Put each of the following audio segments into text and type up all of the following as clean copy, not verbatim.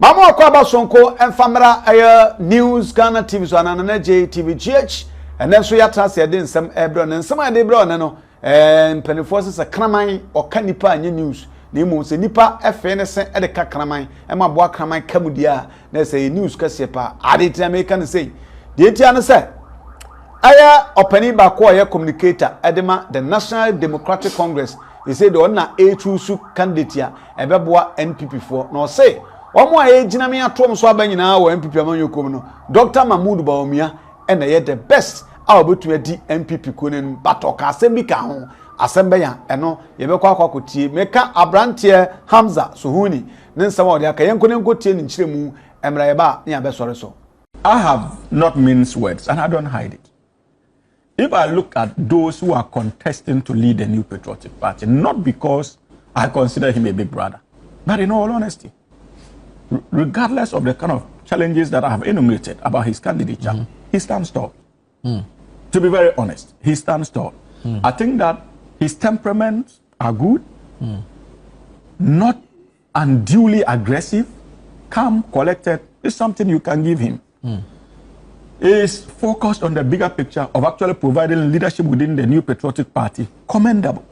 Mama Kwaba Sonko and Famara News Ghana TV so an Agyei TV GH and then so ya trust in some Ebron and some de bron and penforces a cramine or canipa and news. Nemo se nipa FNS at the cacramine and my boy cramine camudia. There's a news casepa. I did American say. Did you understand? Aya openi bakoya communicator Edema the National Democratic Congress. He said the one owusu candidate ya ebeboa NPP for no say. Omo aye gina me atom so aba nyina wo MPP amanyokom no Dr. Mahmoud Bawumia and ye the best a obetu adi MPP konen batok asem bi ka ho asem be ya eno ye be kwa kwakotie meka abrantie Hamza suhuni ne nsam odi aka yenkonen kotie ni nchiremu emra ye ba ne abesore so. I have not minced words and I don't hide it. If I look at those who are contesting to lead the New Patriotic Party, not because I consider him a big brother, but in all honesty, regardless of the kind of challenges that I have enumerated about his candidature, he stands tall. To be very honest, he stands tall. I think that his temperaments are good, not unduly aggressive, calm, collected, is something you can give him. Is focused on the bigger picture of actually providing leadership within the New Patriotic Party, commendable.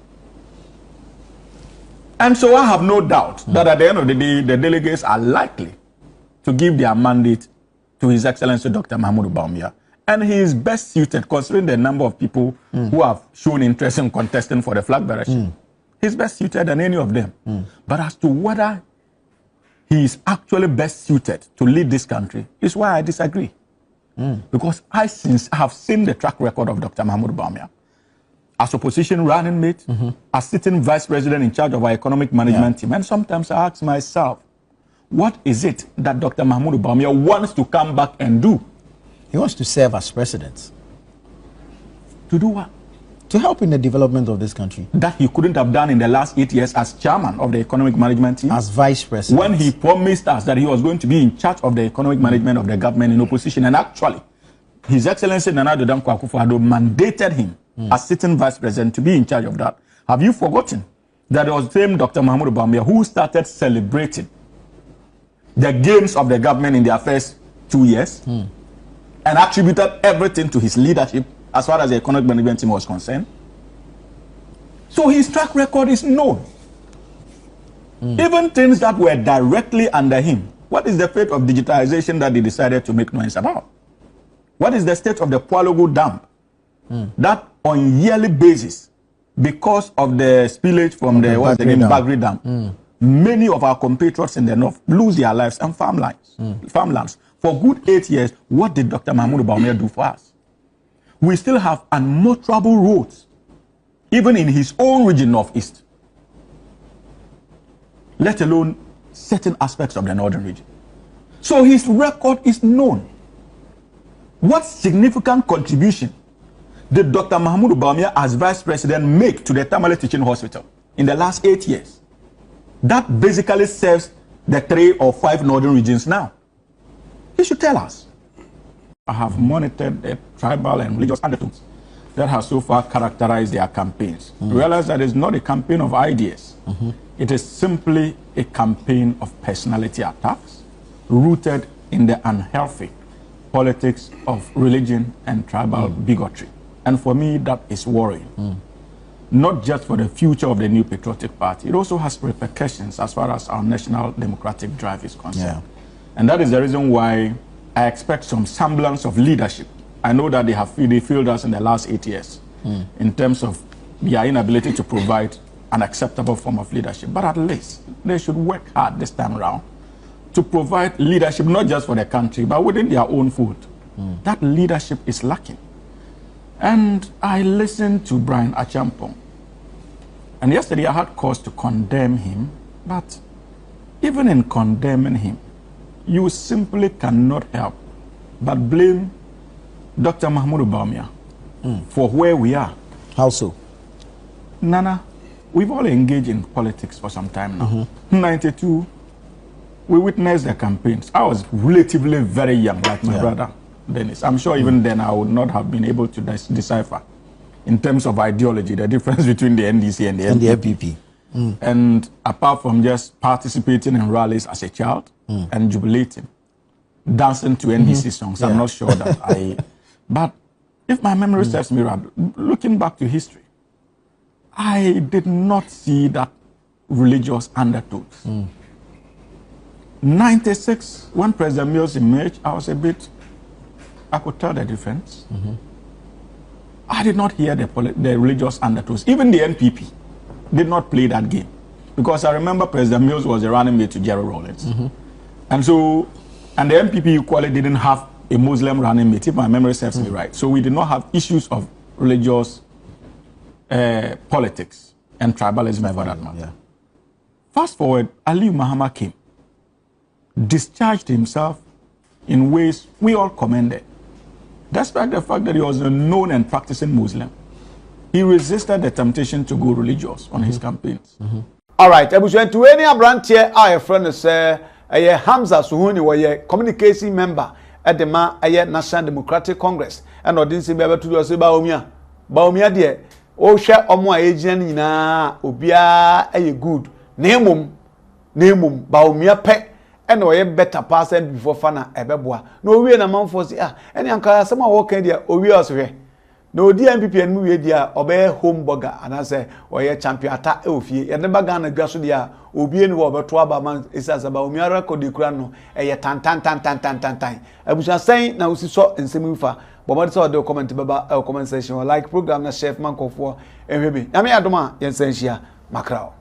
And so I have no doubt that at the end of the day, the delegates are likely to give their mandate to His Excellency Dr. Mahmoud Bawumia. And he is best suited, considering the number of people who have shown interest in contesting for the flag bearership. He's best suited than any of them. But as to whether he is actually best suited to lead this country is why I disagree. Because I have seen the track record of Dr. Mahmoud Bawumia as opposition running mate, as sitting vice president in charge of our economic management team. And sometimes I ask myself, what is it that Dr. Mahmoud Bawumia wants to come back and do? He wants to serve as president. To do what? To help in the development of this country. That he couldn't have done in the last 8 years as chairman of the economic management team. As vice president. When he promised us that he was going to be in charge of the economic management of the government in opposition. And actually, His Excellency Nana Addo Dankwa Akufo-Addo mandated him as sitting vice president to be in charge of that. Have you forgotten that it was the same Dr. Mahmoud Bawumia who started celebrating the gains of the government in their first 2 years and attributed everything to his leadership as far as the economic management team was concerned? So his track record is known. Even things that were directly under him. What is the fate of digitization that they decided to make noise about? What is the state of the Pualogo Dam? That on yearly basis, because of the spillage from the Bagri Dam, many of our compatriots in the north lose their lives and farmlands. For good 8 years, what did Dr. Mahmoud Bawumia do for us? We still have unmotorable roads, even in his own region, northeast, let alone certain aspects of the northern region. So his record is known. What significant contribution did Dr. Mahmoud Bawumia as vice president make to the Tamale Teaching Hospital in the last 8 years? That basically serves the 3 or 5 northern regions now. He should tell us. I have monitored the tribal and religious undertones that have so far characterized their campaigns. Realize that it's not a campaign of ideas. It is simply a campaign of personality attacks rooted in the unhealthy politics of religion and tribal bigotry. And for me, that is worrying. Not just for the future of the New Patriotic Party, it also has repercussions as far as our national democratic drive is concerned. And that is the reason why I expect some semblance of leadership. I know that they failed us in the last 8 years in terms of their inability to provide an acceptable form of leadership. But at least they should work hard this time around to provide leadership, not just for the country, but within their own fold. That leadership is lacking. And I listened to Brian Achampong. And yesterday I had cause to condemn him, but even in condemning him, you simply cannot help but blame Dr. Mahmoud Bawumia for where we are. How so? Nana, we've all engaged in politics for some time now. 92, we witnessed the campaigns. I was relatively very young, like my brother Dennis. I'm sure even then I would not have been able to decipher, in terms of ideology, the difference between the NDC and the NPP. And apart from just participating in rallies as a child and jubilating, dancing to NBC songs, I'm not sure that but if my memory serves me right, looking back to history, I did not see that religious undertones. 96, when President Mills emerged, I could tell the difference. I did not hear the religious undertones. Even the NPP did not play that game. Because I remember President Mills was a running mate to Jerry Rawlings. And the NPP equally didn't have a Muslim running mate, if my memory serves me right. So we did not have issues of religious politics and tribalism for that matter. Fast forward, Ali Muhammad came, discharged himself in ways we all commended. Despite the fact that he was a known and practicing Muslim, he resisted the temptation to go religious on his campaigns. All right, Ebushwen to any branch here, our friend say, Hamza Suhuni was communication member at the National Democratic Congress, and Odinsi Baba to say bawumia. Bawumia dear, oh share on my agent in Obia a good name bawumia pet. And no better person before fana ebeboa no we na man for say any anka some work dia owi oswe no di MPP and we dia obey home burger and say oye champion ata e ofie ye ne baga na dwa so dia obi ni wo beto aba man isasa ba omi record kura no eye tan abusa sen na usi so nsemi fa bomo so de comment baba comment section like program na chef man kofo ehwebe na me adoma yen san hia makrao